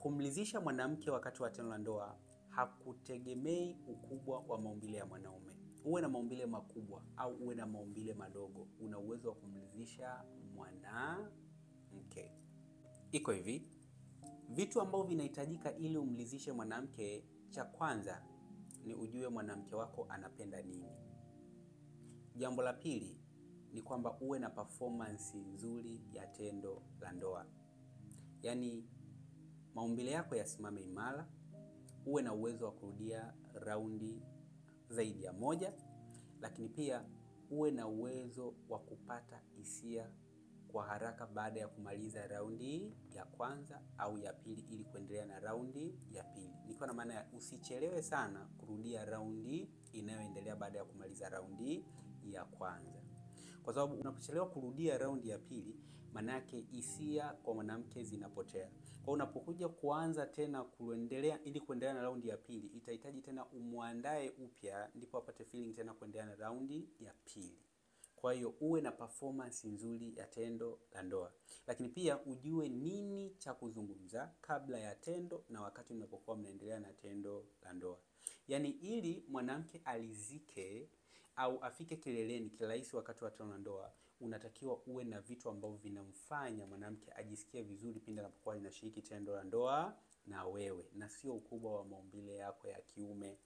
Kumridhisha mwanamke wakati wa tendo la ndoa hakutegemei ukubwa wa maumbile ya mwanaume. Uwe na maumbile makubwa au uwe na maumbile madogo, una uwezo wa kumridhisha mwanamke. Iko hivi, vitu ambavyo vinahitajika ili umridhishe mwanamke, cha kwanza ni ujue mwanamke wako anapenda nini. Jambo la pili ni kwamba uwe na performance nzuri ya tendo la ndoa. Yaani maumbile yako yasimame imara, uwe na uwezo wa kurudia raundi zaidi ya moja, lakini pia uwe na uwezo wa kupata hisia kwa haraka baada ya kumaliza raundi ya kwanza au ya pili ili kuendelea na raundi ya pili. Nikiwa na maana ya usichelewe sana kurudia raundi inayoendelea baada ya kumaliza raundi ya kwanza. Kwa sababu unapochelewa kurudia raundi ya pili, maana yake hisia kwa mwanamke zinapotea. Kwa unapokuja kuanza tena kuendelea na raundi ya pili, itahitaji tena umuandae upya ndipo apate feeling tena kuendelea na raundi ya pili. Kwa hiyo uwe na performance nzuri ya tendo la ndoa. Lakini pia ujue nini cha kuzungumza kabla ya tendo na wakati mnapokuwa mnaendelea na tendo la ndoa. Yaani ili mwanamke alizike au afike kileleni kirahisi wakati wa tendo la ndoa, unatakiwa uwe na vitu ambavyo vinamfanya mwanamke ajisikie vizuri pindi anapokuwa anashiriki tendo la ndoa na wewe, na sio ukubwa wa maumbile yako ya kiume.